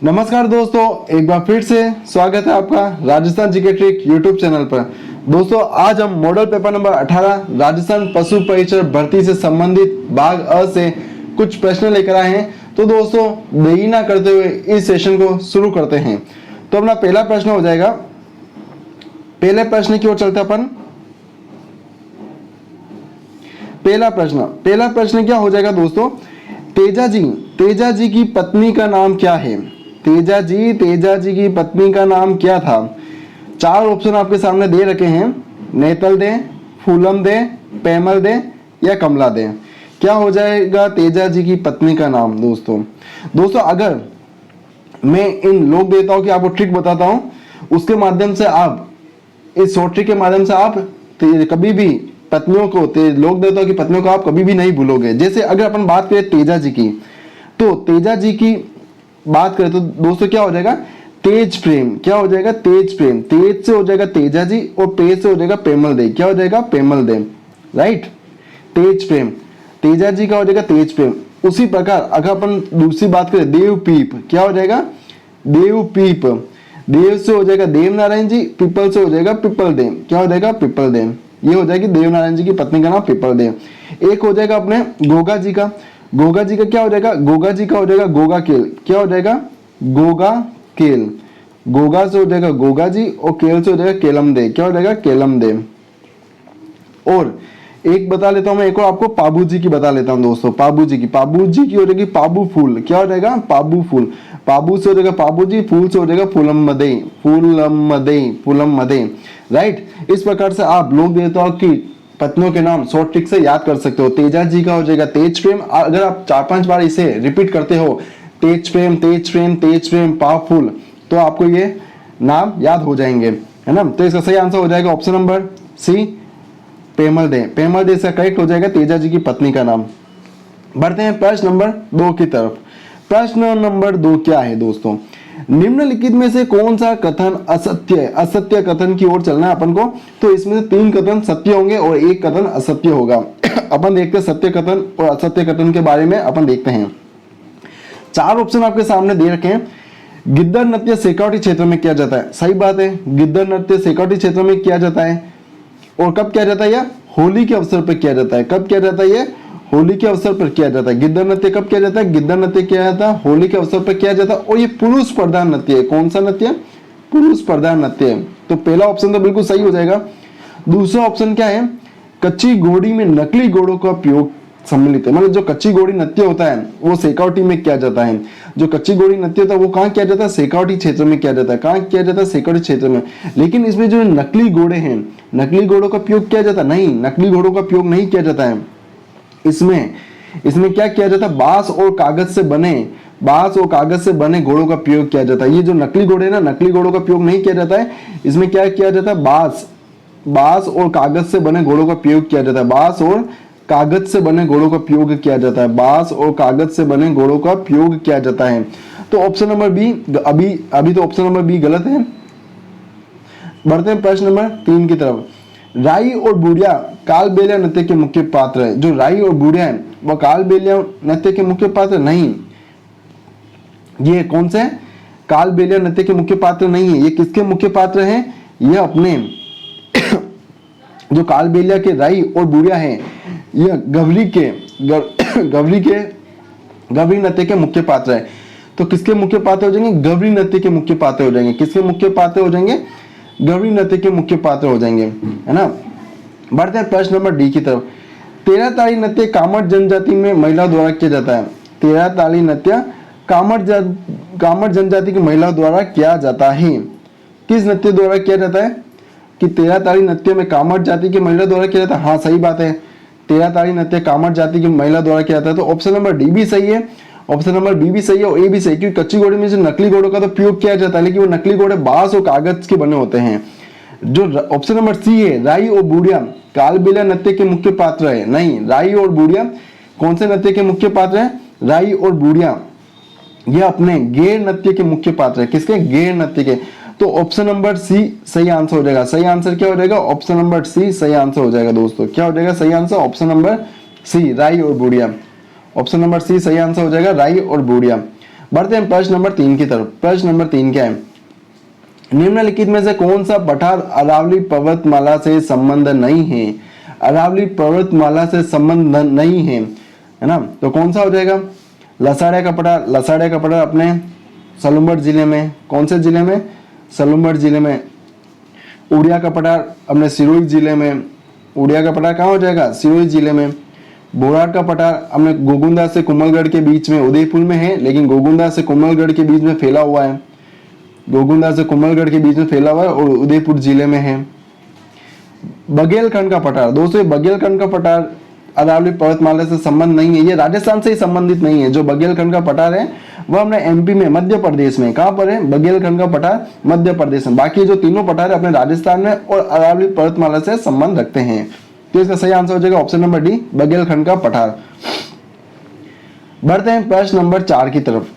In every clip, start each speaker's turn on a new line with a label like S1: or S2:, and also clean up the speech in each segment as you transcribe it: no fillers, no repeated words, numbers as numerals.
S1: नमस्कार दोस्तों, एक बार फिर से स्वागत है आपका Rajasthan GK trick YouTube channel पर। दोस्तों आज हम मॉडल पेपर नंबर 18 राजस्थान पशु परिचर भर्ती से संबंधित भाग अ से कुछ प्रश्न लेकर आए हैं। तो दोस्तों देरी ना करते हुए इस सेशन को शुरू करते हैं। तो अपना पहला प्रश्न हो जाएगा, पहले प्रश्न की ओर चलते अपन। पहला प्रश्न क्या हो जाएगा दोस्तों, तेजा जी की पत्नी का नाम क्या है? तेजा जी की पत्नी का नाम क्या था? चार ऑप्शन आपके सामने दे रखे हैं, नेतल दे, फूलम दे, पैमल दे या कमला दे। क्या हो जाएगा तेजा जी की पत्नी का नाम? दोस्तों अगर मैं इन लोक देवताओं की आपको ट्रिक बताता हूं, उसके माध्यम से आप इस शॉर्ट ट्रिक के माध्यम से आप कभी भी पत्नियों को, लोक देवताओं की पत्नियों को आप कभी भी नहीं भूलोगे। जैसे अगर अपन बात करें तेजा जी की, तो तेजा जी की बात करें तो दोस्तों क्या हो जाएगा, तेज प्रेम। क्या हो जाएगा? तेज प्रेम। तेज से हो जाएगा तेजा जी और पेज से हो जाएगा पेमल दे। क्या हो जाएगा? पेमल दे, राइट। तेज प्रेम, तेजा जी का हो जाएगा तेज प्रेम। उसी प्रकार अगर अपन दूसरी बात करें देवपीप, क्या हो जाएगा? देवपीप। देव से हो जाएगा देव नारायण जी, पीपल से हो जाएगा पिपल देव। क्या हो जाएगा? पिपल देव। ये हो जाएगी देव नारायण जी की पत्नी का नाम पिपल देव। एक हो जाएगा अपने गोगा जी का क्या हो जाएगा? गोगा जी का हो जाएगा गोगा केल। क्या हो जाएगा? गोगा केल। गोगा से हो जाएगा गोगा जी और केल से हो जाएगा केलम दे। क्या हो जाएगा? केलम दे। और एक बता लेता हूं मैं, एक और आपको पाबू जी की बता लेता हूं दोस्तों। पाबू जी की हो जाएगी पाबू फूल। क्या हो जाएगा? पाबू फूल। पाबू से हो जाएगा पाबू जी, फूल से हो जाएगा फूलम मदे, राइट। इस प्रकार से आप लोक देवताओं की पत्नियों के नाम शॉर्ट ट्रिक से याद कर सकते हो। तेजा जी का हो जाएगा तेज प्रेम। अगर आप 4-5 बार इसे रिपीट करते हो, तेज प्रेम पावरफुल, तो आपको ये नाम याद हो जाएंगे, है ना। तो इसका सही आंसर हो जाएगा ऑप्शन नंबर सी, पेमल दे इसका करेक्ट हो जाएगा तेजा जी की पत्नी का नाम। बढ़ते हैं प्रश्न नंबर 2 की तरफ। प्रश्न नंबर 2 क्या है दोस्तों, निम्नलिखित में से कौन सा कथन असत्य कथन की ओर चलना है अपन को। तो इसमें से 3 कथन सत्य होंगे और 1 कथन असत्य होगा। अपन देखते हैं सत्य कथन और असत्य कथन के बारे में अपन देखते हैं। 4 ऑप्शन आपके सामने दे रखे हैं। गिद्दर नृत्य शेखावटी क्षेत्र में किया जाता है। सही बात है, गिद्दर नृत्य शेखावटी क्षेत्र में किया जाता है। और कब किया जाता है? यह होली के अवसर पर किया जाता है। कब किया जाता है? यह होली के अवसर पर किया जाता है। गिद्दर नृत्य कब किया जाता है? गिद्दर नृत्य किया जाता है होली के अवसर पर किया जाता है। और ये पुरुष प्रधान नृत्य है। कौन सा नृत्य? पुरुष प्रधान नृत्य है। तो पहला ऑप्शन तो बिल्कुल सही हो जाएगा। दूसरा ऑप्शन क्या है, कच्ची घोड़ी में नकली घोड़ों का उपयोग सम्मिलित है। मतलब जो कच्ची घोड़ी नृत्य होता है वो शेखावटी में किया जाता है। जो कच्ची घोड़ी नृत्य होता है वो कहाँ किया जाता है? शेखावटी क्षेत्र में किया जाता है। कहाँ किया जाता है? शेखावटी क्षेत्र में। लेकिन इसमें जो नकली घोड़े हैं, नकली घोड़ों का उपयोग किया जाता है? नहीं, नकली घोड़ों का उपयोग नहीं किया जाता है। इसमें क्या किया जाता है? बांस और कागज से बने घोड़ों का प्रयोग किया जाता है। ये जो नकली घोड़े हैं ना, नकली घोड़ों का प्रयोग नहीं किया जाता है। इसमें क्या किया जाता है? बांस और कागज से बने घोड़ों का प्रयोग किया जाता है। बांस और कागज से बने घोड़ों का प्रयोग किया जाता है। बांस और कागज से बने घोड़ों का प्रयोग किया जाता है। तो ऑप्शन नंबर बी, अभी तो ऑप्शन नंबर बी गलत है। बढ़ते हैं प्रश्न नंबर 3 की तरफ। राई और बुढ़िया कालबेलिया नृत्य के मुख्य पात्र है। जो राई और बुढ़िया है वह कालबेलिया नृत्य के मुख्य पात्र नहीं। ये कौन से? कालबेलिया नृत्य के मुख्य पात्र नहीं है। ये किसके मुख्य पात्र हैं? ये अपने जो कालबेलिया के राई और बुढ़िया हैं, यह गवरी नृत्य के मुख्य पात्र है। तो किसके मुख्य पात्र हो जाएंगे? गवरी नृत्य के मुख्य पात्र हो जाएंगे। किसके मुख्य पात्र हो जाएंगे? गवरी नृत्य के मुख्य पात्र हो जाएंगे, है ना। बढ़ते हैं प्रश्न नंबर डी की तरफ। 13 ताड़ी नृत्य कामर जनजाति में महिला द्वारा किया जाता है। 13 ताड़ी नृत्य कामर जनजाति की महिला द्वारा किया जाता है। किस नृत्य द्वारा किया जाता है? कि 13 ताड़ी नृत्य में कामर जाति की महिला द्वारा किया जाता है। हाँ सही बात है, 13 ताड़ी नृत्य कामर जाति की महिला द्वारा किया जाता है। तो ऑप्शन नंबर डी भी सही है, ऑप्शन नंबर बी भी सही है और ए भी सही। क्योंकि कच्ची घोड़े में जो नकली घोड़ों का तो प्रयोग किया जाता है, लेकिन वो नकली घोड़े बांस और कागज के बने होते हैं। जो ऑप्शन नंबर सी है, राई और बुढ़िया कालबेलिया नृत्य के मुख्य पात्र है। नहीं, राई और बुढ़िया कौन से नृत्य के मुख्य पात्र है? राई और बुढ़िया ये अपने गेर नृत्य के मुख्य पात्र है। किसके? गेर नृत्य के। तो ऑप्शन नंबर सी सही आंसर हो जाएगा। सही आंसर क्या हो जाएगा? ऑप्शन नंबर सी सही आंसर हो जाएगा दोस्तों। क्या हो जाएगा सही आंसर? ऑप्शन नंबर सी, राई और बुढ़िया। ऑप्शन नंबर सी सही आंसर हो जाएगा, राई और बुढ़िया। बढ़ते हैं प्रश्न नंबर 3 की तरफ। प्रश्न नंबर 3 क्या है? निम्नलिखित में से कौन सा पठार अरावली पर्वतमाला से संबंध नहीं है? अरावली पर्वतमाला से संबंध नहीं है ना, तो कौन सा हो जाएगा? लसाड़िया का पठार। लसाड़िया का पठार अपने सलूम्बर जिले में, कौन से जिले में? सलूम्बर जिले में। उड़िया का पठार अपने सिरोही जिले में। उड़िया का पठार कहाँ हो जाएगा? सिरोही जिले में। बोराट का पठार अपने गोगुंदा से कुमलगढ़ के बीच में, उदयपुर में है, लेकिन गोगुंदा से कुमलगढ़ के बीच में फैला हुआ है। गोगुंदा से कुमलगढ़ के बीच में फैला हुआ है और उदयपुर जिले में है। बघेलखंड का पठार, दोस्तों बघेलखंड का पठार अरावली पर्वतमाला से संबंध नहीं है, ये राजस्थान से ही संबंधित नहीं है। जो बघेलखंड का पठार है वह अपने एमपी में, मध्य प्रदेश में। कहां पर है? बघेलखंड का पठार मध्य प्रदेश में। बाकी जो तीनों पठार है अपने राजस्थान में और अरावली पर्वतमाला से संबंध रखते हैं। तो इसका सही आंसर हो जाएगा ऑप्शन नंबर डी, बघेलखंड का पठार। बढ़ते हैं प्रश्न नंबर 4 की तरफ।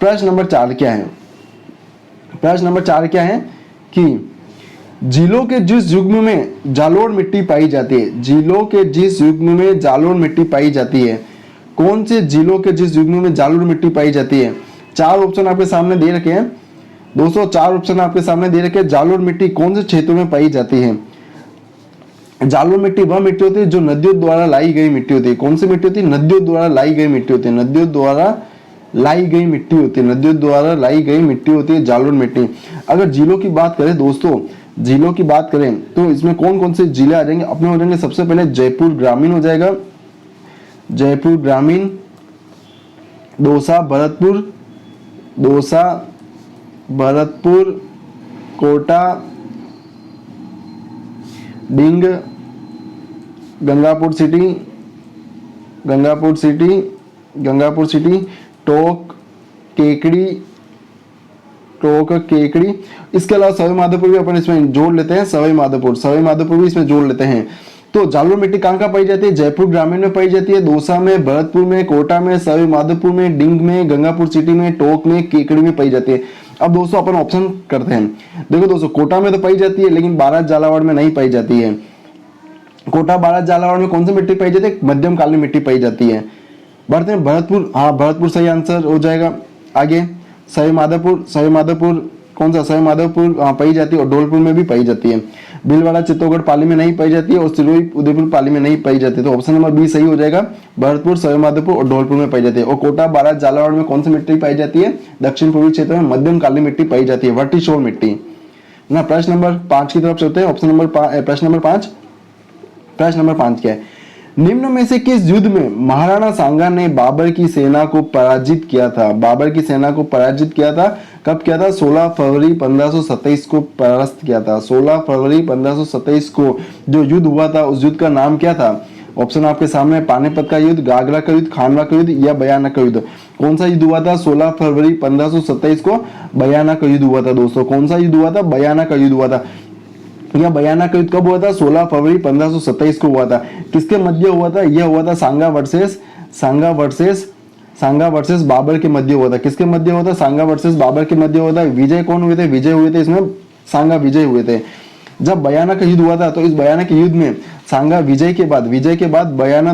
S1: प्रश्न नंबर 4 क्या है? प्रश्न नंबर 4 क्या है कि झीलों के जिस युग्म में जालोर मिट्टी पाई जाती है, झीलों के जिस युग्म में जालोर मिट्टी पाई जाती है, कौन से झीलों के जिस युग्म में जालोर मिट्टी पाई जाती है? 4 ऑप्शन आपके सामने दे रखे हैं दोस्तों, 4 ऑप्शन आपके सामने दे रखे हैं। जालोर मिट्टी कौन से क्षेत्रों में पाई जाती है? जालोर मिट्टी वह मिट्टी होती है जो नदियों द्वारा लाई गई मिट्टी होती है। कौन सी मिट्टी होती है? नदियों द्वारा लाई गई मिट्टी होती है। नदियों द्वारा लाई गई मिट्टी होती है। नदियों द्वारा लाई गई मिट्टी होती है जालोर मिट्टी। अगर झीलों की बात करें दोस्तों, जिलों की बात करें तो इसमें कौन कौन से जिले आ जाएंगे? अपने हो जाएंगे सबसे पहले जयपुर ग्रामीण हो जाएगा, जयपुर ग्रामीण, Dausa Bharatpur, Dausa Bharatpur, Kota, Deeg, Gangapur City, Gangapur City, Gangapur City, Tonk, Kekri, Tonk, Kekri. इसके अलावा सवाई माधोपुर भी अपन इसमें जोड़ लेते हैं। सवाई माधोपुर भी इसमें जोड़ लेते हैं। तो जालोर मिट्टी कहाँ कहाँ पाई जाती है? जयपुर ग्रामीण में पाई जाती है, दौसा में, भरतपुर में, कोटा में, सवाई माधोपुर में, डिंग में, गंगापुर सिटी में, टोक में, केकड़ी में पाई जाती है। अब दोस्तों अपन ऑप्शन करते हैं। देखो दोस्तों, कोटा में तो पाई जाती है लेकिन बारात झालावाड़ में नहीं पाई जाती है। कोटा बारात झालावाड़ में कौन सी मिट्टी पाई जाती है? मध्यम कालीन मिट्टी पाई जाती है। बढ़ते हैं भरतपुर, हाँ भरतपुर सही आंसर हो जाएगा। आगे सवाई माधोपुर कौन सा? सवाई माधोपुर पाई जाती है और धौलपुर में भी पाई जाती है। भीलवाड़ा चित्तौड़गढ़ पाली में नहीं पाई जाती है और सिरोही उदयपुर पाली में नहीं पाई जाती है। तो ऑप्शन नंबर बी सही हो जाएगा। भरतपुर, सवाई माधोपुर और धौलपुर में पाई जाती है। और कोटा बारात झालावाड़ में कौन सी मिट्टी पाई जाती है? दक्षिण पूर्वी क्षेत्र में मध्यम कालीन मिट्टी पाई जाती है, वर्टिशोर मिट्टी ना। प्रश्न नंबर 5 की तरफ चलते हैं। ऑप्शन नंबर प्रश्न नंबर 5। प्रश्न नंबर 5 क्या है? निम्न में से किस युद्ध में महाराणा सांगा ने बाबर की सेना को पराजित किया था? बाबर की सेना को पराजित किया था, कब किया था? 16 फरवरी 1527 को परास्त किया था। 16 फरवरी 1527 को जो युद्ध हुआ था उस युद्ध का नाम क्या था? ऑप्शन आपके सामने, पानीपत का युद्ध, गागरा का युद्ध, खानवा का युद्ध या बयाना का युद्ध। कौन सा युद्ध हुआ था? 16 फरवरी 1527 को बयाना का युद्ध हुआ था दोस्तों। कौन सा युद्ध हुआ था? बयाना का युद्ध हुआ था। यह बयाना का युद्ध कब हुआ था? 16 फरवरी 1527 को हुआ था। किसके मध्य हुआ था? यह हुआ था सांगा वर्सेस बाबर के मध्य हुआ था। किसके मध्य हुआ था? सांगा वर्सेस बाबर के मध्य हुआ था। विजय कौन हुए थे? विजय हुए थे इसमें सांगा विजय हुए थे। जब बयाना का युद्ध हुआ था तो इस बयाना के युद्ध में सांगा विजय के बाद बयाना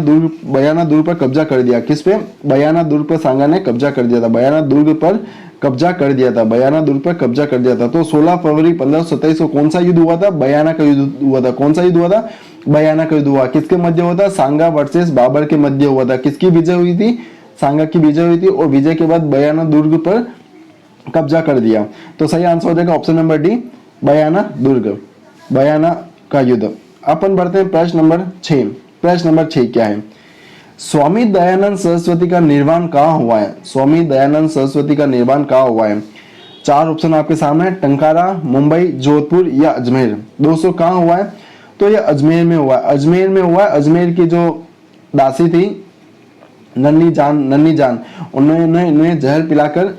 S1: दुर्ग पर कब्जा कर दिया। किस पे? बयाना दुर्ग पर सांगा ने कब्जा कर दिया था। बयाना दुर्ग पर कब्जा कर दिया था। तो 16 फरवरी 1527 को कौन सा युद्ध हुआ था? बयाना का युद्ध हुआ था। कौन सा युद्ध हुआ था? बयाना का युद्ध हुआ। किसके मध्य हुआ था? सांगा वर्सेस बाबर के मध्य हुआ था। किसकी विजय हुई थी? सांगा की विजय हुई थी और विजय के बाद बयाना दुर्ग पर कब्जा कर दिया। तो सही आंसर हो जाएगा ऑप्शन नंबर डी, बयाना दुर्ग, बयाना का युद्ध। अपन बढ़ते हैं प्रश्न नंबर 6। प्रश्न नंबर 6 क्या है? स्वामी दयानंद सरस्वती का निर्माण कहाँ हुआ है? स्वामी दयानंद सरस्वती का निर्माण कहाँ हुआ है? 4 ऑप्शन आपके सामने, टंकारा, मुंबई, जोधपुर या अजमेर। दोस्तों कहाँ हुआ है? तो यह अजमेर में हुआ है। अजमेर की जो दासी थी नन्नी जान उन्होंने जहर पिलाकर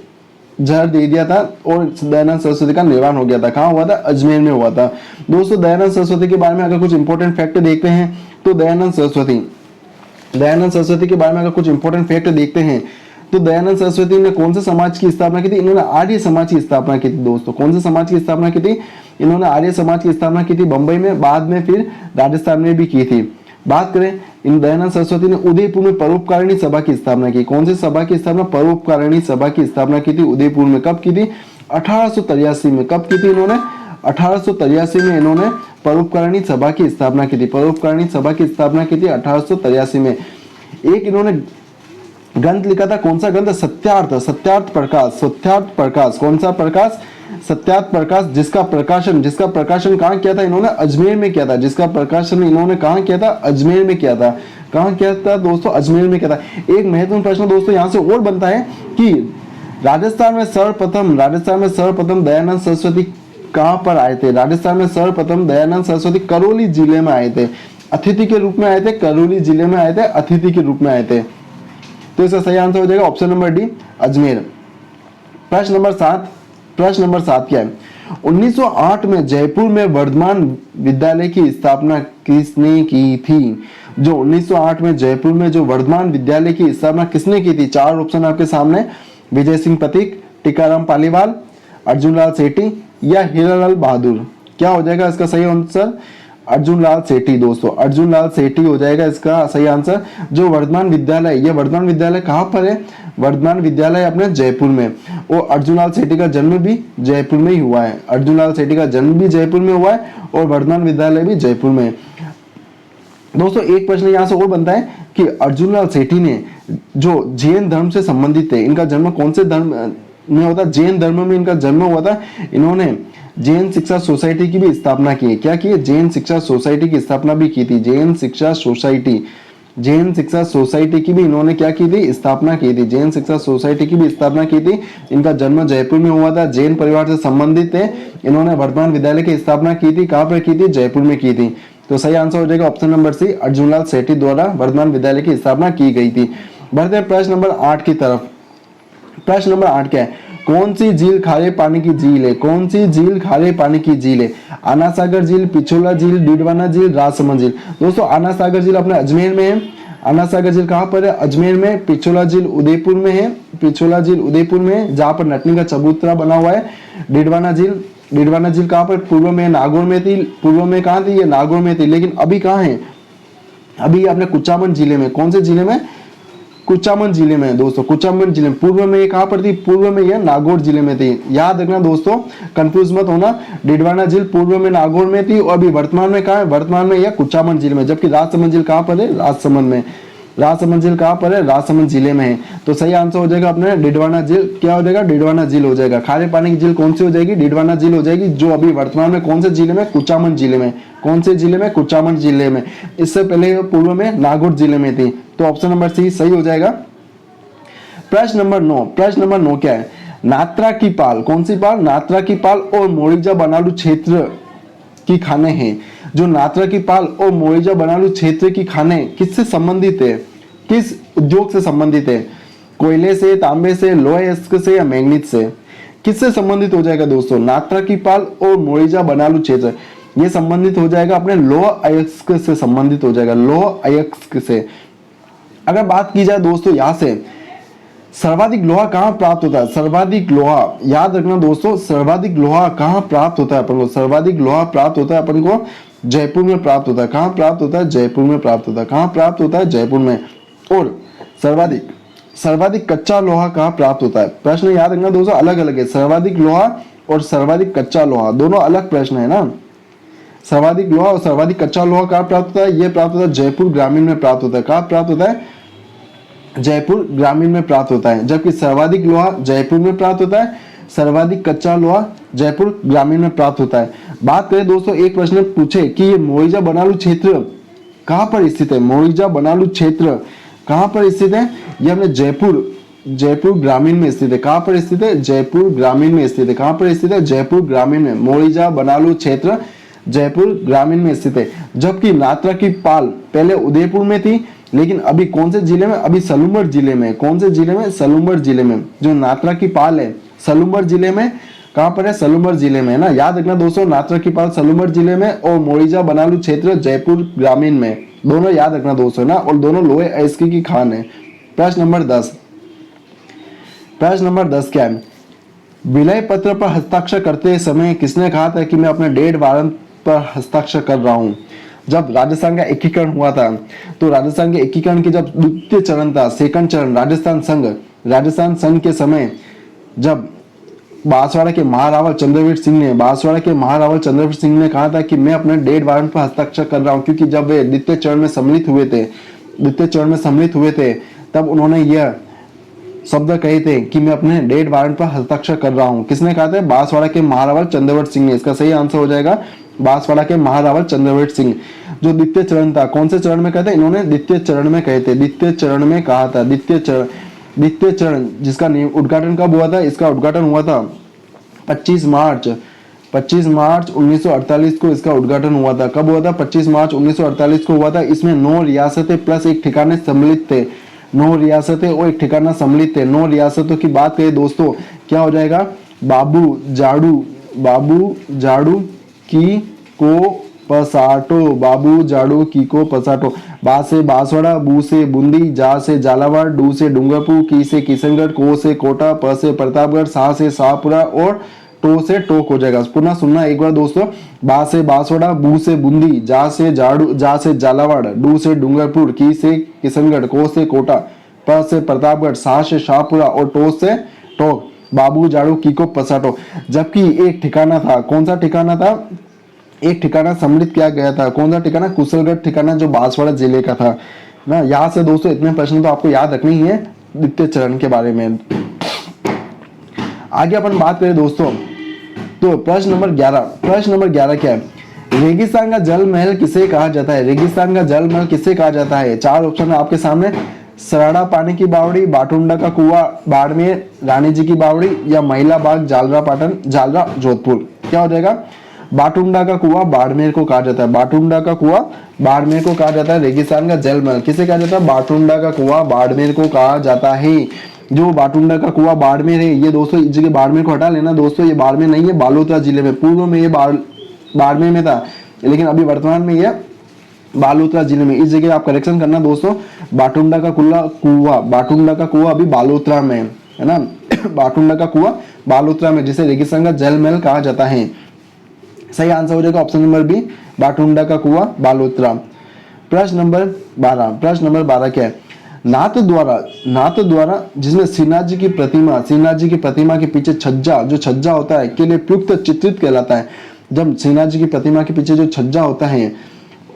S1: जहर दे दिया था और दयानंद सरस्वती का निर्माण हो गया था। कहाँ हुआ था? अजमेर में हुआ था। दोस्तों दयानंद सरस्वती के बारे में अगर कुछ इंपॉर्टेंट फैक्ट देखते हैं तो दयानंद सरस्वती के बारे में अगर कुछ इंपॉर्टेंट फैक्ट देखते हैं तो दयानंद सरस्वती ने कौन से समाज की स्थापना की थी? इन्होंने आर्य समाज की स्थापना की थी दोस्तों। कौन से समाज की स्थापना की थी? इन्होंने आर्य समाज की स्थापना की थी बंबई में, बाद में फिर राजस्थान में भी की थी। बात करें इन दयानंद सरस्वती ने उदयपुर में परोपकारिणी सभा की स्थापना की। कौन सी सभा की स्थापना? परोपकारिणी सभा की स्थापना की थी उदयपुर में। कब की थी? 1883 में। कब की थी इन्होंने? 1883 में इन्होंने परोपकारिणी सभा की स्थापना की थी। परोपकारिणी सभा की स्थापना की थी 1883 में। एक इन्होंने ग्रंथ लिखा था, कौन सा ग्रंथ? सत्यार्थ, सत्यार्थ प्रकाश, सत्यार्थ प्रकाश। कौन सा प्रकाश? सत्यार्थ प्रकाश, जिसका प्रकाशन कहाँ किया था इन्होंने? अजमेर में किया था। जिसका प्रकाशन इन्होंने कहाँ किया था? अजमेर में किया था। कहाँ किया था दोस्तों? अजमेर में किया था। एक महत्वपूर्ण प्रश्न दोस्तों यहाँ से और बनता है कि राजस्थान में सर्वप्रथम दयानंद सरस्वती कहाँ पर आए थे? राजस्थान में सर्वप्रथम दयानंद सरस्वती करौली जिले में आए थे, अतिथि के रूप में आए थे। करौली जिले में आए थे, अतिथि के रूप में आए थे। तो इसका सही आंसर हो जाएगा ऑप्शन नंबर डी, अजमेर। प्रश्न नंबर 7 क्या है? 1908 में जयपुर में वर्धमान विद्यालय की स्थापना किसने की थी? जो 1908 में जयपुर में जो वर्धमान विद्यालय की स्थापना किसने की थी? 4 ऑप्शन आपके सामने, विजय सिंह पथिक, टीकाराम पालीवाल, अर्जुन लाल सेठी या हीरालाल बहादुर। क्या हो जाएगा इसका सही आंसर? अर्जुन लाल सेठी दोस्तों, अर्जुन लाल सेठी हो जाएगा इसका सही आंसर। जो वर्धमान विद्यालय, ये वर्धमान विद्यालय कहाँ पर है? वर्धमान विद्यालय अपने जयपुर में। और अर्जुन लाल सेठी का जन्म भी जयपुर में ही हुआ है। अर्जुन लाल सेठी का जन्म भी जयपुर में हुआ है और वर्धमान विद्यालय भी जयपुर में। दोस्तों एक प्रश्न यहाँ से और बनता है कि अर्जुन लाल सेठी ने जो जैन धर्म से संबंधित थे, इनका जन्म कौन से धर्म में होता? जैन धर्म में इनका जन्म हुआ था। इन्होंने जैन शिक्षा सोसाइटी की भी स्थापना की है। क्या की है? जैन शिक्षा सोसाइटी की स्थापना भी की थी। जैन शिक्षा सोसाइटी की भी इन्होंने क्या की थी? स्थापना की थी। जैन शिक्षा सोसाइटी की भी स्थापना की थी। इनका जन्म जयपुर में हुआ था, जैन परिवार से संबंधित थे। इन्होंने वर्धमान विद्यालय की स्थापना की थी। कहाँ पर की थी? जयपुर में की थी। तो सही आंसर हो जाएगा option number C, Arjun Lal सेठी द्वारा वर्धमान विद्यालय की स्थापना की गई थी। बढ़ते हैं प्रश्न नंबर 8 की तरफ। प्रश्न नंबर 8 क्या है? कौन सी झील खारे पानी की झील है? कौन सी झील खारे पानी की झील है? आना सागर झील, पिछोला झील, डीडवाना झील, राजसमंद झील। दोस्तों आना सागर झील अपने अजमेर में है। आना सागर झील कहाँ पर है? अजमेर में। पिछोला झील उदयपुर में है। पिछोला झील उदयपुर में है, जहाँ पर नटनी का चबूतरा बना हुआ है। डीडवाना झील कहाँ पर? पूर्व में नागौर में थी। पूर्व में कहाँ थी? ये नागौर में थी, लेकिन अभी कहाँ है? अभी अपने कुचामन जिले में। कौन से जिले में? कुचामन जिले में दोस्तों, कुचामन जिले में। पूर्व में ये कहाँ पर थी? पूर्व में ये नागौर जिले में थी। याद रखना दोस्तों, कंफ्यूज मत होना। डिडवाना झील पूर्व में नागौर में थी और अभी वर्तमान में कहाँ है? वर्तमान में यह कुचामन जिले में। जबकि राजसमंद झील कहाँ पर है? राजसमंद में। राजसमंद झील कहाँ पर है? राजसमंद जिले में है। तो सही आंसर हो जाएगा अपने डिडवाना झील। क्या हो जाएगा? डिडवाना झील हो जाएगा। खारे पानी की झील कौन सी हो जाएगी? डिडवाना झील हो जाएगी, जो अभी वर्तमान में कौन से जिले में? कुचामन जिले में। कौन से जिले में? कुचामन जिले में। इससे पहले पूर्व में नागौर जिले में थी। तो ऑप्शन नंबर सी सही हो जाएगा। प्रश्न नंबर 9 क्या है? नात्रा की पाल, कौन सी पाल? नात्रा की पाल और मोरिजा बनालू क्षेत्र की खाने हैं। जो नात्रा की पाल और मोरिजा बनालू क्षेत्र की खाने किससे संबंधित है? किस उद्योग से संबंधित है? कोयले से, तांबे से, लोह अयस्क से या मैग्नीज से? किससे संबंधित हो जाएगा दोस्तों? नात्रा की पाल और मोरिजा बनालू क्षेत्र ये संबंधित हो जाएगा अपने लोह अयस्क से संबंधित हो जाएगा। लोह अयस्क से। अगर बात की जाए दोस्तों यहाँ से सर्वाधिक लोहा कहाँ प्राप्त होता है? सर्वाधिक लोहा याद रखना दोस्तों, सर्वाधिक लोहा कहाँ प्राप्त होता है अपन को? सर्वाधिक लोहा प्राप्त होता है अपन को जयपुर में प्राप्त होता है। कहाँ प्राप्त होता है? जयपुर में प्राप्त होता है। कहाँ प्राप्त होता है? जयपुर में। और सर्वाधिक कच्चा लोहा कहाँ प्राप्त होता है? प्रश्न याद रखना दोस्तों, अलग अलग है। सर्वाधिक लोहा और सर्वाधिक कच्चा लोहा दोनों अलग प्रश्न है ना। सर्वाधिक लोहा और सर्वाधिक कच्चा लोहा कहाँ प्राप्त होता है? यह प्राप्त होता है जयपुर ग्रामीण में प्राप्त होता है। कहाँ प्राप्त होता है? जयपुर ग्रामीण में प्राप्त होता है। जबकि सर्वाधिक लोहा जयपुर में प्राप्त होता है, सर्वाधिक कच्चा लोहा जयपुर ग्रामीण में प्राप्त होता है। बात करें दोस्तों, एक प्रश्न पूछे कि ये मोरिजा बनालू क्षेत्र कहाँ पर स्थित है? मोरिजा बनालू क्षेत्र कहाँ पर स्थित है? ये हमने जयपुर ग्रामीण में स्थित है। कहाँ पर स्थित है? जयपुर ग्रामीण में स्थित है। कहाँ पर स्थित है? जयपुर ग्रामीण में। मोरिजा बनालू क्षेत्र जयपुर ग्रामीण में स्थित है। जबकि नात्रा की पाल पहले उदयपुर में थी, लेकिन अभी कौन से जिले में? अभी सलूमर जिले में। कौन से जिले में? सलूमर जिले में। जो नात्रा की पाल है सलूमर जिले में। कहाँ पर है? सलूमर जिले में है ना। याद रखना दोस्तों, नात्रा की पाल सलूमर जिले में और मोरिजा बनालू क्षेत्र जयपुर ग्रामीण में। दोनों याद रखना दोस्तों ना, और दोनों लोहे अयस्क की खान है। प्रश्न नंबर 10 क्या है? विलय पत्र पर हस्ताक्षर करते समय किसने कहा था कि मैं अपने डेढ़ वारंट पर हस्ताक्षर कर रहा हूं? जब राजस्थान का एकीकरण हुआ था, तो राजस्थान के एकीकरण के जब द्वितीय चरण था, सेकंड चरण, राजस्थान संघ के समय जब बांसवाड़ा के महारावल चंद्रवीर सिंह ने कहा था कि मैं अपने डेड वारंट पर हस्ताक्षर कर रहा हूं, क्योंकि जब वे द्वितीय चरण में सम्मिलित हुए थे तब उन्होंने यह शब्द कहे थे कि मैं अपने डेड वारंट पर हस्ताक्षर कर रहा हूं। किसने कहा था? बांसवाड़ा के महारावल चंद्रवीर सिंह ने। इसका सही आंसर हो जाएगा बांसवाड़ा के महारावल चंद्रवीर सिंह। जो द्वितीय चरण था, कौन से चरण में कहे थे? इन्होंने द्वितीय चरण में कहे थे, द्वितीय चरण में कहा था। द्वितीय चरण जिसका उद्घाटन कब हुआ था? इसका उद्घाटन हुआ था 25 मार्च 1948 को इसका उद्घाटन हुआ था। कब हुआ था? 25 मार्च 1948 को हुआ था। इसमें 9 रियासतें प्लस एक ठिकाने सम्मिलित थे। 9 रियासतें और एक ठिकाना सम्मिलित थे। 9 रियासतों की बात करें दोस्तों, क्या हो जाएगा? बाबू जाड़ू की को पसाटो। बा से बांसवाड़ा, बू से बूंदी, जा से झालावाड़, डू से डूंगरपुर, की से किशनगढ़, को से कोटा, प से प्रतापगढ़, सा से शाहपुरा और टो से टोक हो जाएगा। पुनः सुनना एक बार दोस्तों, बा से बांसवाड़ा, बू से बूंदी, जा से झालावाड़, डू से डूंगरपुर, की से किशनगढ़, को से कोटा, प से प्रतापगढ़, सा से शाहपुरा और टो से टोक। बाबू जाड़ू की को पसाटो। जबकि एक ठिकाना था, कौन सा ठिकाना था? एक ठिकाना सम्मिलित किया गया था। कौन सा ठिकाना? कुशलगढ़ ठिकाना, जो बांसवाड़ा जिले का था ना। यहाँ से दोस्तों इतने प्रश्न तो आपको याद रखने ही है द्वितीय चरण के बारे में। आगे अपन बात करें दोस्तों, तो प्रश्न नंबर 11 क्या है? रेगिस्तान का जल महल किसे कहा जाता है? रेगिस्तान का जल महल किसे कहा जाता है? 4 ऑप्शन है आपके सामने। सराड़ा पानी की बावड़ी, बाटुंडा का कुआं बाड़मेर, रानी जी की बावड़ी, या महिला बाग जालरा जोधपुर। क्या हो जाएगा? बाटुंडा का कुआं बाड़मेर को कहा जाता है। बाटुंडा का कुआं बाड़मेर को कहा जाता है। रेगिस्तान का जल महल किसे कहा जाता है? बाटुंडा का कुआं बाड़मेर को कहा जाता है। जो बाटुंडा का कुआं बाड़मेर है, ये दोस्तों इस जगह बाड़मेर को हटा लेना दोस्तों, ये बाड़मेर नहीं है, बालोतरा जिले में। पूर्व में ये बाड़मेर में था, लेकिन अभी वर्तमान में ये बालोतरा जिले में। इस जगह आप करेक्शन करना दोस्तों, बाटुंडा का कुआं अभी बालोतरा में है ना। बाटुंडा का कुआं बालोतरा में, जिसे रेगिस्तान का जल महल कहा जाता है। सही आंसर हो जाएगा ऑप्शन नंबर बी, बाटुंडा का कुआं बालोतरा। प्रश्न नंबर 12 क्या है? नाथ द्वारा जिसमें श्रीनाथ जी की प्रतिमा के पीछे छज्जा होता है के लिए प्रयुक्त चित्रित कहलाता है। जब श्रीनाथ जी की प्रतिमा के पीछे जो छज्जा होता है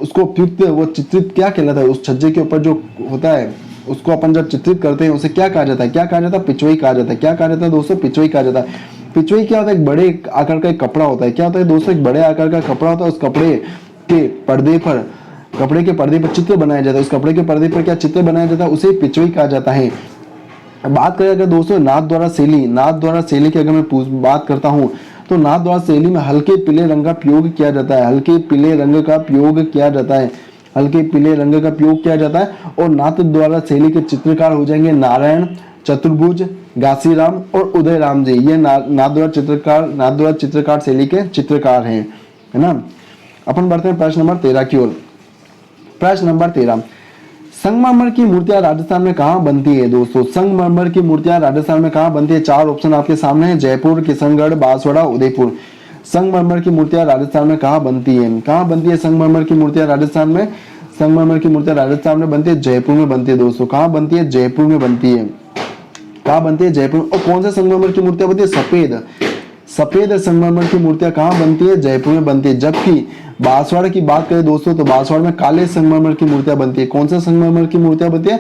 S1: उसको प्रयुक्त, वो चित्रित क्या कहलाता है? उस छज्जे के ऊपर जो होता है उसको अपन जब चित्रित करते हैं उसे क्या कहा जाता है? पिचवई कहा जाता है। क्या कहा जाता है दोस्तों? पिचवई कहा जाता है। पिचवई क्या होता है? एक बड़े आकार का एक कपड़ा होता है। क्या होता है दोस्तों? एक बड़े आकार का कपड़ा होता है। उस कपड़े के पर्दे पर चित्र बनाया जाता है। उस कपड़े के पर्दे पर क्या चित्र बनाया जाता है? उसे पिचवई कहा जाता है। बात करें अगर दोस्तों नाथ द्वारा शैली की अगर मैं बात करता हूँ, तो नाथ द्वारा शैली में हल्के पीले रंग का प्रयोग किया जाता है। हल्के पीले रंग का प्रयोग किया जाता है। और नाथ द्वारा शैली के चित्रकार हो जाएंगे नारायण, चतुर्भुज, घासीराम और उदयराम जी। ये नाथ द्वारा चित्रकार शैली के चित्रकार हैं, है ना। अपन बढ़ते हैं प्रश्न नंबर 13 की ओर। प्रश्न नंबर 13, संगमरमर की मूर्तियां राजस्थान में कहां बनती है दोस्तों? संगमरमर की मूर्तियां राजस्थान में कहां बनती है? 4 ऑप्शन आपके सामने है, जयपुर, किशनगढ़, बांसवाड़ा, उदयपुर। संगमरमर की मूर्तियां राजस्थान में कहां बनती है? संगमरमर की मूर्तियां राजस्थान में बनती है, जयपुर में बनती है दोस्तों। कहां बनती है? जयपुर में बनती है। जयपुर। और कौन से संगमरमर की मूर्तियां बनती है? सफेद संगमरमर की मूर्तियां कहां बनती है? जयपुर में बनती है। जबकि बांसवाड़ा की बात करें दोस्तों, तो बांसवाड़ा में काले संगमरमर की मूर्तियां बनती है। कौन से संगमरमर की मूर्तियां बनती है?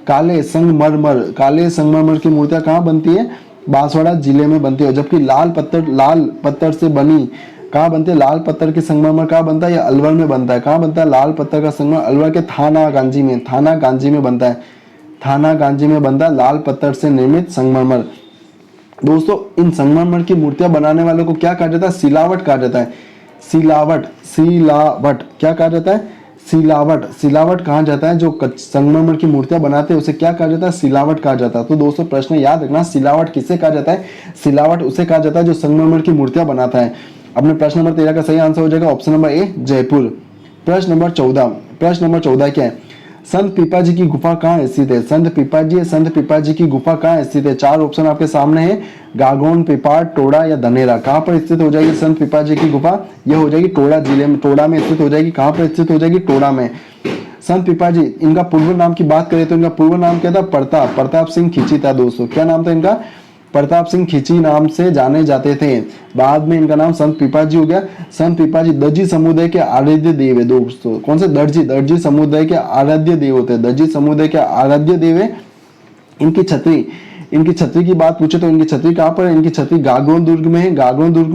S1: काले संगमरमर की मूर्तियां कहां बनती है? बांसवाड़ा जिले में बनती है। जबकि लाल पत्थर से बनी कहां बनती है? लाल पत्थर के संगमरमर कहां बनता है? या अलवर में बनता है। कहां बनता है लाल पत्थर का संगमरमर? अलवर के थाना गांजी में बनता है। लाल पत्थर से निर्मित संगमरमर। दोस्तों इन संगमरमर की मूर्तियां बनाने वालों को क्या कहा जाता है? सिलावट कहा जाता है। सिलावट क्या कहा जाता है? सिलावट कहा जाता है। जो संगमरमर की मूर्तियां बनाते हैं उसे क्या कहा जाता है? सिलावट कहा जाता है। तो दोस्तों प्रश्न याद रखना, सिलावट किसे कहा जाता है? सिलावट उसे कहा जाता है जो संगमरमर की मूर्तियां बनाता है। अपने प्रश्न नंबर 13 का सही आंसर हो जाएगा ऑप्शन नंबर ए, जयपुर। प्रश्न नंबर 14 क्या है? संत पीपाजी की गुफा कहाँ स्थित है? संत पीपाजी की गुफा कहाँ स्थित है? 4 ऑप्शन आपके सामने है, गागोन, पिपाड़, टोड़ा या धनेरा। कहाँ पर स्थित हो जाएगी संत पीपाजी की गुफा? यह हो जाएगी टोड़ा जिले में, टोड़ा में स्थित हो जाएगी। कहाँ पर स्थित हो जाएगी? टोड़ा में। संत पीपाजी, इनका पूर्व नाम की बात करें तो इनका पूर्व नाम क्या था? प्रताप सिंह खींची था दोस्तों। क्या नाम था इनका? प्रताप सिंह खींची नाम से जाने जाते थे। बाद में इनका नाम संत पीपाजी हो गया। संत पीपाजी दर्जी समुदाय के आराध्य देव है दोस्तों। कौन से? दर्जी समुदाय के आराध्य देव होते हैं। दर्जी समुदाय के आराध्य देव है। इनकी छतरी की बात पूछे तो इनकी छतरी कहाँ पर है? इनकी छतरी गागरोन दुर्ग में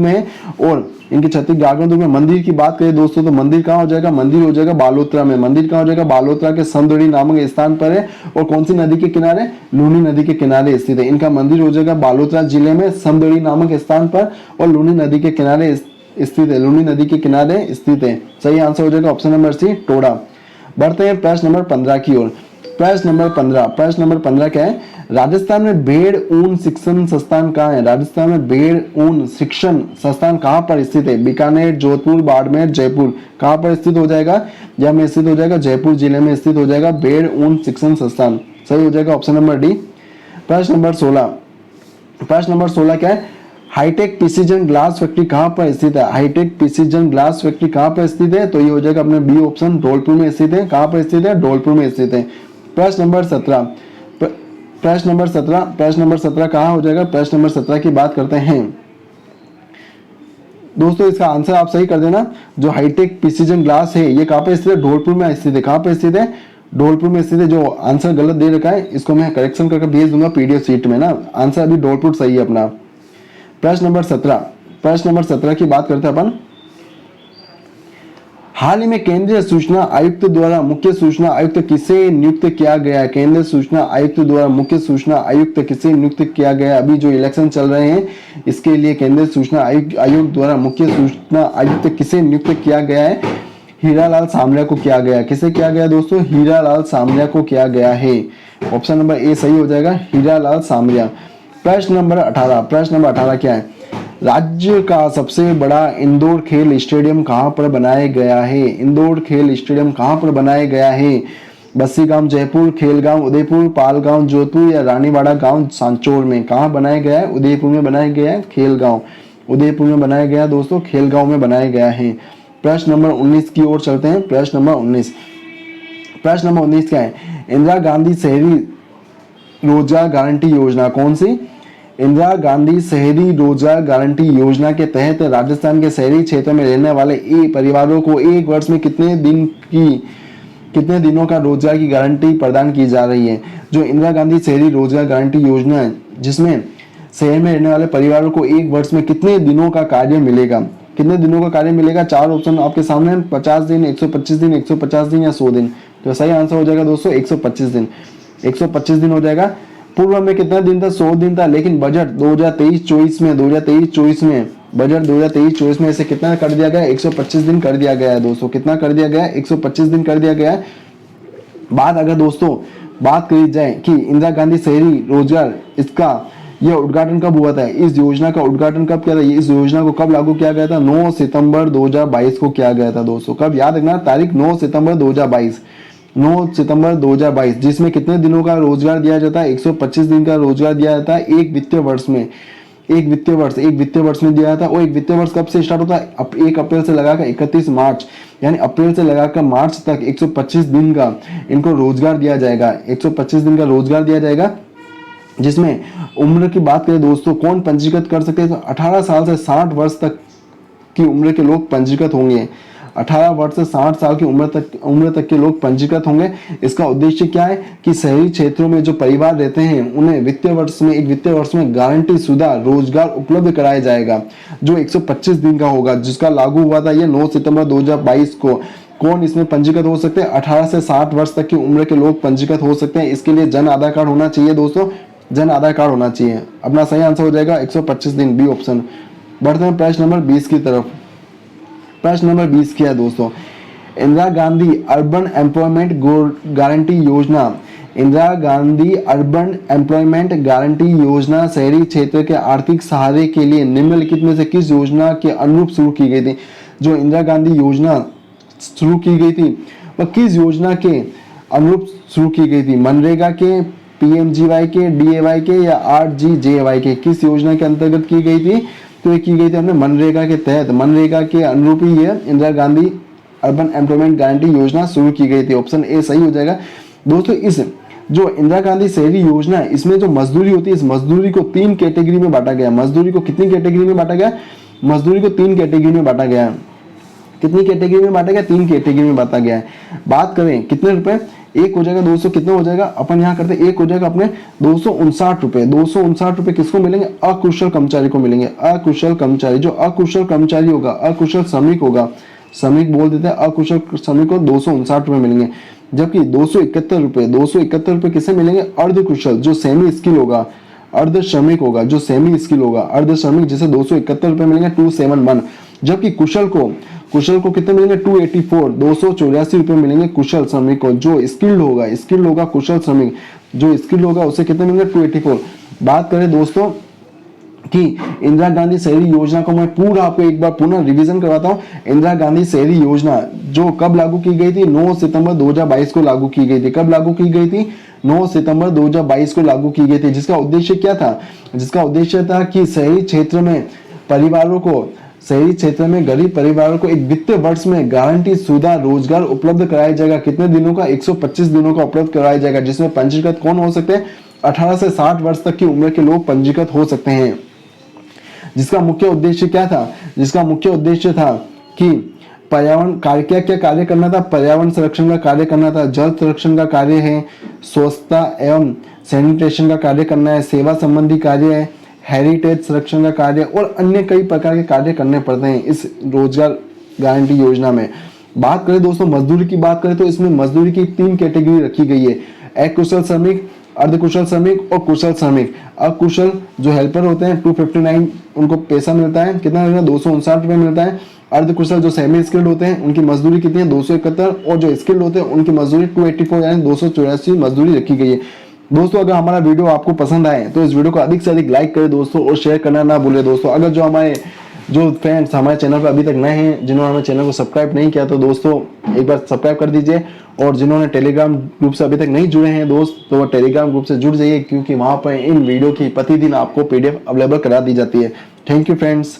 S1: है। और इनकी छतरी गागरोन दुर्ग में। मंदिर की बात करें दोस्तों तो मंदिर कहाँ हो जाएगा? मंदिर हो जाएगा बालोतरा में। मंदिर कहाँ हो जाएगा? बालोतरा के समदड़ी नामक स्थान पर है। और कौन सी नदी के किनारे? लूनी नदी के किनारे स्थित है। इनका मंदिर हो जाएगा बालोतरा जिले में समदड़ी नामक स्थान पर और लूनी नदी के किनारे स्थित है। लूनी नदी के किनारे स्थित है। सही आंसर हो जाएगा ऑप्शन नंबर सी, टोड़ा। बढ़ते हैं प्रश्न नंबर 15 की ओर। प्रश्न नंबर 15 क्या है? राजस्थान में भेड़ ऊन शिक्षण संस्थान कहाँ है? राजस्थान में भेड़ ऊन शिक्षण संस्थान कहाँ पर स्थित है? बीकानेर, जोधपुर, बाड़मेर, जयपुर। कहाँ पर स्थित हो जाएगा? यह में स्थित हो जाएगा जयपुर जिले में स्थित हो जाएगा भेड़ ऊन शिक्षण संस्थान। सही हो जाएगा ऑप्शन नंबर डी। प्रश्न नंबर 16 क्या है? हाईटेक प्रिसीजन ग्लास फैक्ट्री कहाँ पर स्थित है? हाईटेक प्रिसीजन ग्लास फैक्ट्री कहाँ पर स्थित है? तो ये हो जाएगा अपने बी ऑप्शन, धौलपुर में स्थित है। कहाँ पर स्थित है? धौलपुर में स्थित है। प्रश्न नंबर 17 कहाँ हो जाएगा? प्रश्न नंबर 17 की बात करते हैं दोस्तों। इसका आंसर आप सही कर देना। जो हाईटेक प्रिसीजन ग्लास है ये कहाँ पर स्थित है? धौलपुर में स्थित है। कहाँ पर स्थित है? धौलपुर में स्थित है। जो आंसर गलत दे रखा है इसको मैं करेक्शन करके भेज दूंगा पीडीएफ शीट में ना। आंसर अभी धौलपुर सही है अपना। प्रश्न नंबर 17 की बात करते हैं अपन। हाल ही में केंद्रीय सूचना आयुक्त द्वारा मुख्य सूचना आयुक्त किसे नियुक्त किया गया है? केंद्रीय सूचना आयुक्त द्वारा मुख्य सूचना आयुक्त किसे नियुक्त किया गया है? अभी जो इलेक्शन चल रहे हैं इसके लिए केंद्रीय सूचना आयोग द्वारा मुख्य सूचना आयुक्त किसे नियुक्त किया गया है? हीरालाल सामरिया को किया गया। किसे किया गया दोस्तों? हीरालाल सामरिया को किया गया है। ऑप्शन नंबर ए सही हो जाएगा, हीरालाल सामरिया। प्रश्न नंबर 18 क्या है? राज्य का सबसे बड़ा इंडोर खेल स्टेडियम कहाँ पर बनाया गया है? इंडोर खेल स्टेडियम कहाँ पर बनाया गया है? बस्सीगांव जयपुर, खेलगांव उदयपुर, पालगांव जोधपुर या रानीवाड़ा गांव सांचौर में। कहाँ बनाया गया है? उदयपुर में बनाया गया है। खेलगांव उदयपुर में बनाया गया दोस्तों, खेलगांव में बनाया गया है। प्रश्न नंबर 19 की ओर चलते हैं। प्रश्न नंबर 19 क्या है? इंदिरा गांधी शहरी रोजगार गारंटी योजना कौन सी? इंदिरा गांधी शहरी रोजगार गारंटी योजना के तहत राजस्थान के शहरी क्षेत्र में रहने वाले परिवारों को एक वर्ष में कितने दिनों का रोजगार की गारंटी प्रदान की जा रही है? जो इंदिरा गांधी शहरी रोजगार गारंटी योजना है जिसमें शहर में रहने वाले परिवारों को एक वर्ष में कितने दिनों का कार्य मिलेगा? कितने दिनों का कार्य मिलेगा? 4 ऑप्शन आपके सामने, 50 दिन, 125 दिन, 150 दिन या 100 दिन। तो सही आंसर हो जाएगा दोस्तों 125 दिन। 125 दिन हो जाएगा। पूर्व में कितना दिन था? 100 दिन था, लेकिन बजट 2023-24 में बजट 2023-24 में इसे कितना कर दिया गया? 125 दिन कर दिया गया है दोस्तों। कितना कर दिया गया है? 125 दिन कर दिया गया है। अगर दोस्तों बात करी जाए कि इंदिरा गांधी शहरी रोजगार इसका यह उद्घाटन कब हुआ था? इस योजना का उद्घाटन कब किया था? इस योजना को कब लागू किया गया था? 9 सितंबर 2022 को किया गया था दोस्तों। कब? याद रखना तारीख, 9 सितंबर 2022, जिसमें कितने दिनों का रोजगार दिया जाता है? 125 दिन का रोजगार दिया जाता है एक वित्तीय वर्ष में। एक वित्तीय वर्ष में दिया जाता है। और एक वित्तीय वर्ष कब से स्टार्ट होता है? 1 अप्रैल से लगाकर 31 मार्च, यानी अप्रैल से लगाकर मार्च तक 125 दिन का इनको रोजगार दिया जाएगा। 125 दिन का रोजगार दिया जाएगा, जिसमें उम्र की बात करें दोस्तों, कौन पंजीकृत कर सकते हैं? तो 18 साल से 60 वर्ष तक की उम्र के लोग पंजीकृत होंगे। 18 वर्ष से 60 साल की उम्र तक के लोग पंजीकृत होंगे। इसका उद्देश्य क्या है कि शहरी क्षेत्रों में जो परिवार रहते हैं उन्हें एक वित्तीय वर्ष में गारंटी शुदा रोजगार उपलब्ध कराया जाएगा, जो 125 दिन का होगा, जिसका लागू हुआ था ये 9 सितंबर 2022 को। कौन इसमें पंजीकृत हो सकते हैं? 18 से 60 वर्ष तक की उम्र के लोग पंजीकृत हो सकते हैं। इसके लिए जन आधार कार्ड होना चाहिए दोस्तों, जन आधार कार्ड होना चाहिए। अपना सही आंसर हो जाएगा 125 दिन, बी ऑप्शन। बढ़ते हैं प्रश्न नंबर 20 की तरफ। प्रश्न नंबर 20 क्या है दोस्तों? Indira Gandhi urban employment guarantee Yojana, Indira Gandhi urban employment guarantee Yojana शहरी क्षेत्र के आर्थिक सहारे के लिए निम्नलिखित में से किस योजना के अनुरूप शुरू की गई थी? जो इंदिरा गांधी योजना शुरू की गई थी वह किस योजना के अनुरूप शुरू की गई थी? मनरेगा के, पीएमजीवाई के, डीएवाई के या आरजीजेवाई के? किस योजना के अंतर्गत की गई थी? तो ये की गई थी हमने मनरेगा के तहत, मनरेगा के अनुरूप ही ये Indira Gandhi urban employment guarantee योजना शुरू की गई थी। ऑप्शन ए सही हो जाएगा। दोस्तों इस जो इंदिरा गांधी शहरी योजना है, इसमें जो मजदूरी होती है, इस मजदूरी को 3 कैटेगरी में बांटा गया है। मजदूरी को कितनी कैटेगरी में बांटा गया? मजदूरी को 3 कैटेगरी में बांटा गया है। कितनी कैटेगरी में बांटा गया? 3 कैटेगरी में बांटा गया है। बात करें कितने रुपए, एक हो जाएगा 200, कितना हो जाएगा अपन यहाँ करते, एक हो जाएगा अपने 259 रुपए। 259 रुपए किसको मिलेंगे? अकुशल कर्मचारी को मिलेंगे। अकुशल कर्मचारी, जो अकुशल कर्मचारी होगा, अकुशल श्रमिक होगा, श्रमिक बोल देते हैं, अकुशल श्रमिक को 259 रुपए मिलेंगे। जबकि 271 रुपए किसे मिलेंगे? अर्धकुशल, जो सेमी स्किल होगा, अर्ध श्रमिक होगा, जो सेमी स्किल होगा, अर्ध श्रमिक, जिसे 271 रुपए मिलेंगे, 271। जबकि कुशल को कितने मिलेंगे? 284, 284 रुपए मिलेंगे कुशल श्रमिक को। जो स्किल्ड होगा कुशल श्रमिक, जो स्किल्ड होगा उसे कितने मिलेंगे? 284। बात करें दोस्तों कि इंदिरा गांधी शहरी योजना को मैं पूरा आपको एक बार पुनः रिवीजन करवाता हूँ। इंदिरा गांधी शहरी योजना जो कब लागू की गई थी? 9 सितंबर 2022 को लागू की गई थी। कब लागू की गई थी? 9 सितंबर 2022 को लागू की गई थी। जिसका उद्देश्य क्या था? जिसका उद्देश्य था कि शहरी क्षेत्र में गरीब परिवारों को एक वित्तीय वर्ष में गारंटी शुदा रोजगार उपलब्ध कराया जाएगा। कितने दिनों का? 125 दिनों का उपलब्ध कराया जाएगा। जिसमें पंजीकृत कौन हो सकते हैं? 18 से 60 वर्ष तक की उम्र के लोग पंजीकृत हो सकते हैं। जिसका मुख्य उद्देश्य क्या था? जिसका मुख्य उद्देश्य था कि पर्यावरण कार्य, क्या कार्य करना था? पर्यावरण संरक्षण का कार्य करना था, जल संरक्षण का कार्य है, स्वच्छता एवं सैनिटेशन का कार्य करना है, सेवा संबंधी कार्य है, हेरिटेज संरक्षण का कार्य और अन्य कई प्रकार के कार्य करने पड़ते हैं इस रोजगार गारंटी योजना में। बात करें दोस्तों मजदूरी की, बात करें तो इसमें मजदूरी की 3 कैटेगरी रखी गई है। अकुशल श्रमिक, अर्धकुशल श्रमिक और कुशल श्रमिक। अकुशल जो हेल्पर होते हैं 259 उनको पैसा मिलता है, कितना मिलता है? 259 रुपए मिलता है। अर्धकुशल जो सेमी स्किल्ड होते हैं उनकी मजदूरी कितनी है? 271। और जो स्किल्ड होते हैं उनकी मजदूरी 284 यानी 284 मजदूरी रखी गई है। दोस्तों अगर हमारा वीडियो आपको पसंद आए तो इस वीडियो को अधिक से अधिक लाइक करें दोस्तों, और शेयर करना ना भूलें दोस्तों। अगर जो फ्रेंड्स हमारे चैनल पर अभी तक नए हैं, जिन्होंने हमारे चैनल को सब्सक्राइब नहीं किया, तो दोस्तों एक बार सब्सक्राइब कर दीजिए। और जिन्होंने टेलीग्राम ग्रुप से अभी तक नहीं जुड़े हैं दोस्त, तो वो टेलीग्राम ग्रुप से जुड़ जाइए, क्योंकि वहां पर इन वीडियो की प्रतिदिन आपको PDF अवेलेबल करा दी जाती है। Thank you friends.